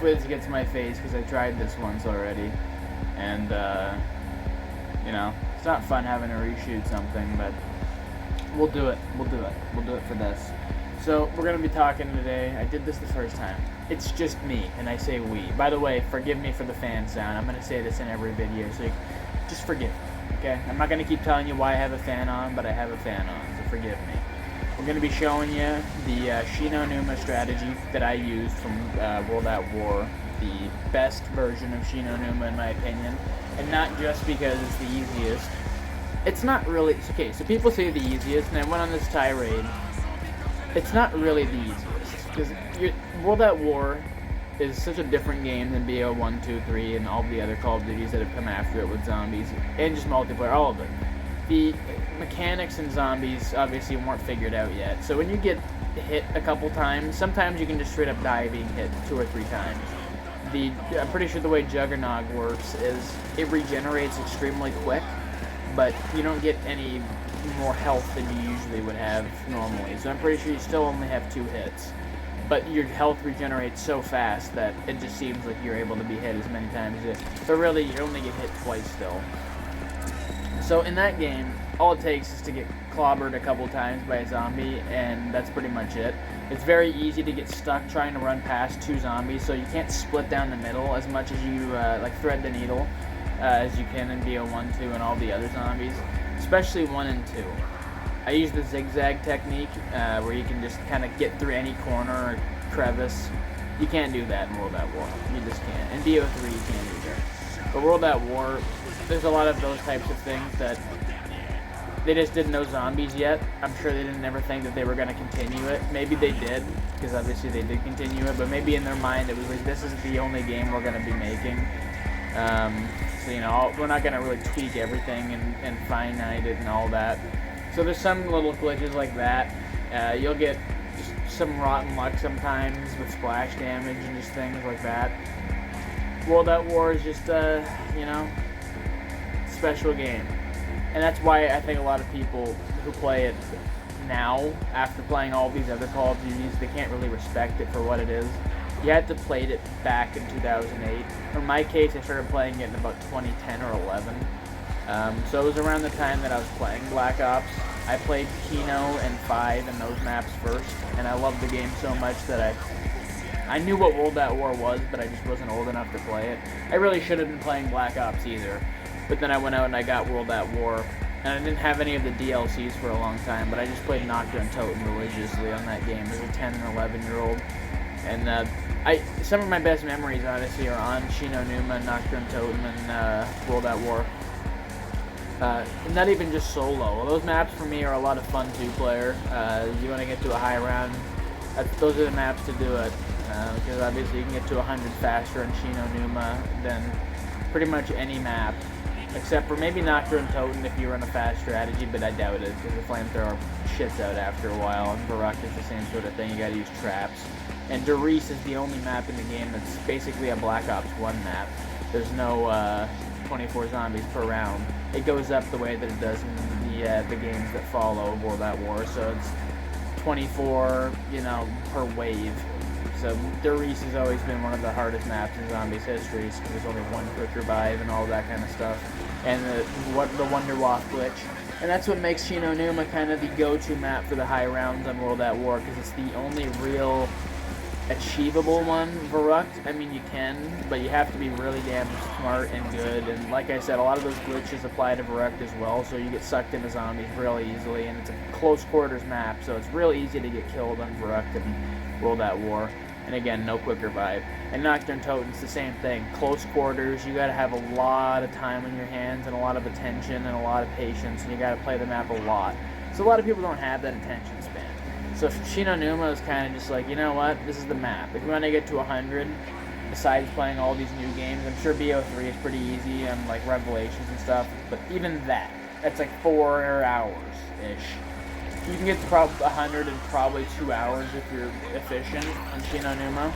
hopefully this gets my face because I tried this once already, and you know, it's not fun having to reshoot something, but we'll do it. We'll do it. We'll do it for this. So we're gonna be talking today. I did this the first time. It's just me, and I say we. By the way, forgive me for the fan sound. I'm gonna say this in every video, so just forgive me, okay? I'm not gonna keep telling you why I have a fan on, but I have a fan on, so forgive me. We're gonna be showing you the Numa strategy that I used from World at War, the best version of Numa in my opinion, and not just because it's the easiest. It's not really okay. So people say the easiest, and I went on this tirade. It's not really the easiest, because World at War is such a different game than BO 1, 2, 3, and all the other Call of Duties that have come after it with zombies, and just multiplayer, all of it. The mechanics in zombies obviously weren't figured out yet, so when you get hit a couple times, sometimes you can just straight up die being hit 2 or 3 times. I'm pretty sure the way Juggernog works is it regenerates extremely quick, but you don't get any more health than you usually would have normally. So I'm pretty sure you still only have 2 hits. But your health regenerates so fast that it just seems like you're able to be hit as many times as this. But really, you only get hit twice still. So in that game, all it takes is to get clobbered a couple times by a zombie, and that's pretty much it. It's very easy to get stuck trying to run past 2 zombies, so you can't split down the middle as much as you like thread the needle as you can in BO 1, 2, and all the other zombies. Especially 1 and 2. I use the zigzag technique where you can just kind of get through any corner or crevice. You can't do that in World at War. You just can't. In BO 3 you can't either. But World at War, there's a lot of those types of things that they just didn't know zombies yet. I'm sure they didn't ever think that they were going to continue it. Maybe they did, because obviously they did continue it, but maybe in their mind it was like, this is the only game we're going to be making. So, you know, we're not going to really tweak everything and finite it and all that. So there's some little glitches like that. You'll get just some rotten luck sometimes with splash damage and just things like that. World at War is just, you know, special game. And that's why I think a lot of people who play it now, after playing all these other Call of Duties, they can't really respect it for what it is. You had to play it back in 2008. In my case, I started playing it in about 2010 or 11. So it was around the time that I was playing Black Ops. I played Kino and 5 and those maps first, and I loved the game so much that I knew what World at War was, but I just wasn't old enough to play it. I really should have been playing Black Ops either, but then I went out and I got World at War, and I didn't have any of the DLCs for a long time, but I just played Nocturne Totem religiously on that game as a 10 and 11-year-old. And some of my best memories, honestly, are on Numa, Nocturne Totem, and World at War. Not even just solo. Those maps for me are a lot of fun two-player. You want to get to a high round, those are the maps to do it. Because obviously you can get to 100 faster in Numa than pretty much any map. Except for maybe Nocturne Totem if you run a fast strategy, but I doubt it, because the flamethrower shits out after a while, and Barak is the same sort of thing. You gotta use traps. And Derice is the only map in the game that's basically a Black Ops 1 map. There's no 24 zombies per round. It goes up the way that it does in the games that follow World at War, so it's 24, you know, per wave. So Derice has always been one of the hardest maps in Zombies history, because there's only 1 quick revive and all that kind of stuff. And the Wonder Waff glitch. And that's what makes Numa kind of the go-to map for the high rounds on World at War, because it's the only real achievable one. Barak, I mean, you can, but you have to be really damn smart and good. And like I said, a lot of those glitches apply to Barak as well, so you get sucked into zombies really easily. And it's a close quarters map, so it's real easy to get killed on Barak in World at War. And again, no quick revive. And Nocturne Totem's the same thing. Close quarters, you gotta have a lot of time on your hands and a lot of attention and a lot of patience, and you gotta play the map a lot. So a lot of people don't have that attention span. So Numa is kind of just like, you know what, this is the map. If you want to get to 100, besides playing all these new games, I'm sure BO3 is pretty easy and like Revelations and stuff, but even that's like 4 hours-ish. You can get to 100 in probably 2 hours if you're efficient on Numa.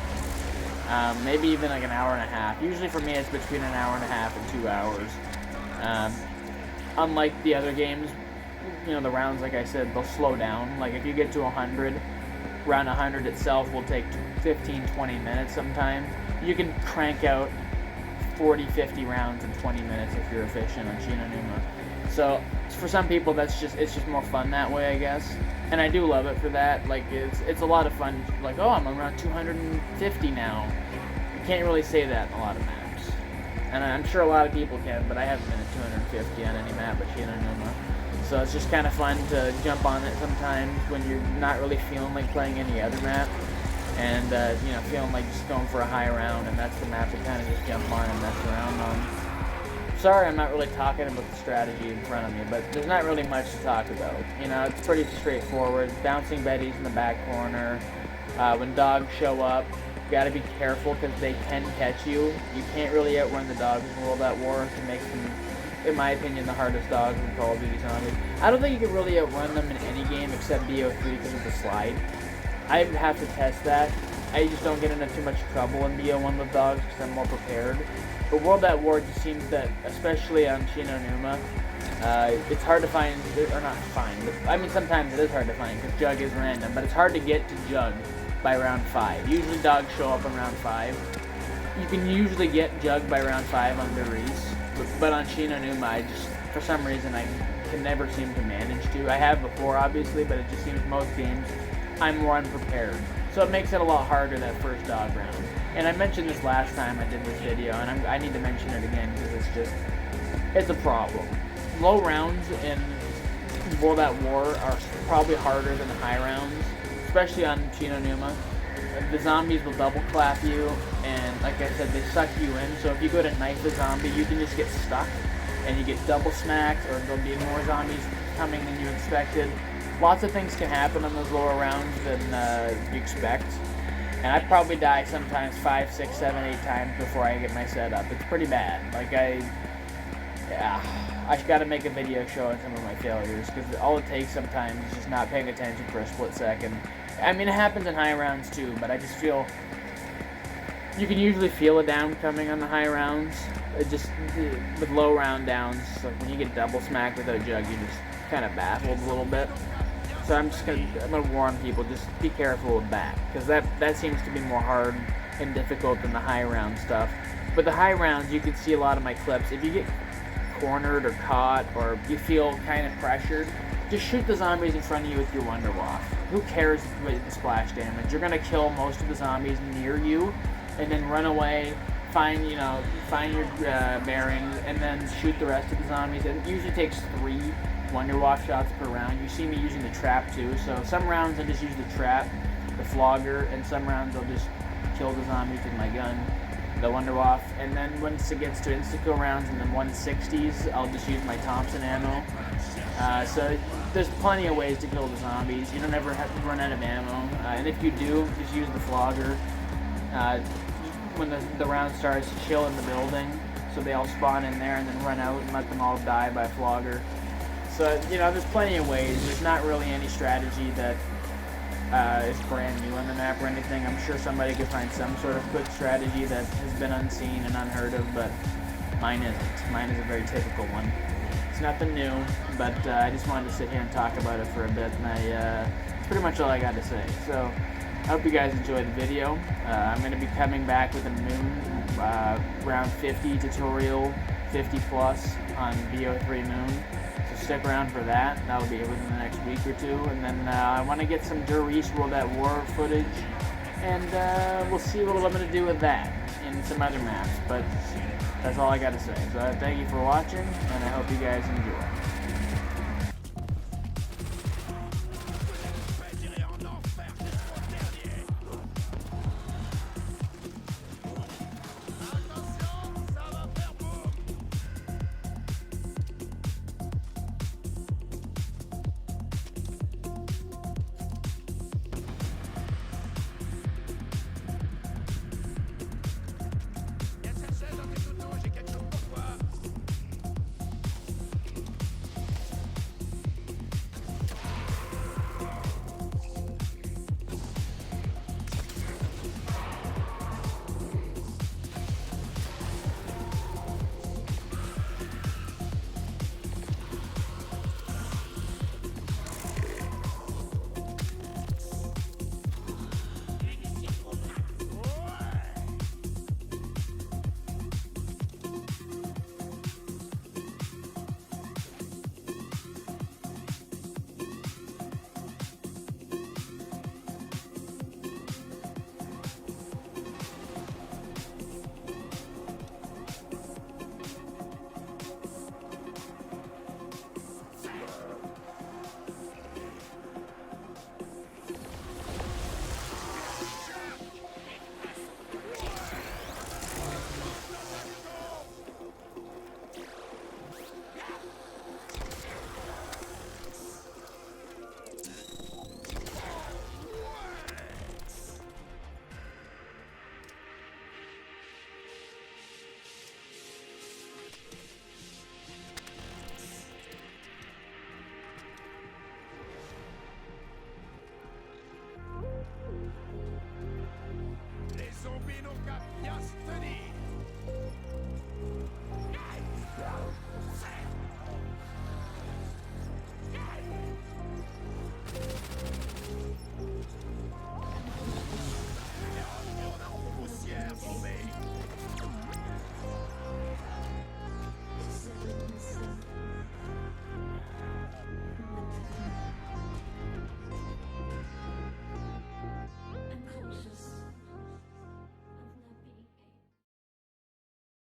Maybe even like an hour and a half. Usually for me it's between an hour and a half and 2 hours. Unlike the other games, you know, the rounds, like I said, they'll slow down. Like if you get to 100, round 100 itself will take 15, 20 minutes sometimes. You can crank out 40, 50 rounds in 20 minutes if you're efficient on Numa. So for some people, it's just more fun that way, I guess. And I do love it for that. Like it's a lot of fun. Like, oh, I'm around 250 now. You can't really say that in a lot of maps. And I'm sure a lot of people can, but I haven't been at 250 on any map with Numa. So it's just kind of fun to jump on it sometimes when you're not really feeling like playing any other map. And, feeling like just going for a high round, and that's the map to kind of just jump on and mess around on. Sorry, I'm not really talking about the strategy in front of me, but there's not really much to talk about. It's pretty straightforward. Bouncing betties in the back corner. When dogs show up, you gotta be careful because they can catch you. You can't really outrun the dogs in World at War. It makes them, in my opinion, the hardest dogs in Call of Duty Zombies. I don't think you can really outrun them in any game except BO3 because of the slide. I have to test that. I just don't get into too much trouble in BO1 with dogs because I'm more prepared. But World at War just seems that, especially on Numa, it's hard to find, or not find, I mean sometimes it is hard to find because Jug is random, but it's hard to get to Jug by round 5. Usually dogs show up in round 5. You can usually get Jug by round 5 on Reese, but on Numa, I just, for some reason, I can never seem to manage to. I have before, obviously, but it just seems most games I'm more unprepared. So it makes it a lot harder that first dog round. And I mentioned this last time I did this video, and I need to mention it again because it's a problem. Low rounds in World at War are probably harder than the high rounds, especially on Numa. The zombies will double clap you, and like I said, they suck you in. So if you go to knife a zombie, you can just get stuck, and you get double smacked, or there'll be more zombies coming than you expected. Lots of things can happen on those lower rounds than you expect. And I probably die sometimes 5, 6, 7, 8 times before I get my setup. It's pretty bad. Like I gotta make a video showing some of my failures because all it takes sometimes is just not paying attention for a split second. I mean, it happens in high rounds too, but I just feel you can usually feel a down coming on the high rounds. It just with low round downs, like when you get double smacked without Jug, you're just kind of baffled a little bit. So I'm gonna warn people, just be careful with that, because that seems to be more hard and difficult than the high round stuff. But the high rounds, you can see a lot of my clips. If you get cornered or caught, or you feel kind of pressured, just shoot the zombies in front of you with your Wunderwaffe. Who cares with the splash damage? You're gonna kill most of the zombies near you, and then run away, find your bearings, and then shoot the rest of the zombies. And it usually takes 3 Wunderwaffe shots per round. You see me using the trap too, so some rounds I just use the trap, the flogger, and some rounds I'll just kill the zombies with my gun, the Wunderwaffe. And then once it gets to insta-kill rounds in the 160s, I'll just use my Thompson ammo. So there's plenty of ways to kill the zombies. You don't ever have to run out of ammo, and if you do, just use the flogger. When the round starts, chill in the building, so they all spawn in there and then run out and let them all die by flogger. So, there's plenty of ways. There's not really any strategy that is brand new on the map or anything. I'm sure somebody could find some sort of quick strategy that has been unseen and unheard of, but mine isn't. Mine is a very typical one. It's nothing new, but I just wanted to sit here and talk about it for a bit, and that's pretty much all I got to say. So, I hope you guys enjoyed the video. I'm going to be coming back with a new round 50 tutorial, 50 plus on BO3 Moon. So stick around for that. That'll be within the next week or 2. And then I want to get some Reese World at War footage, and we'll see what I'm going to do with that in some other maps. But that's all I got to say. So thank you for watching, and I hope you guys enjoy. like a destiny.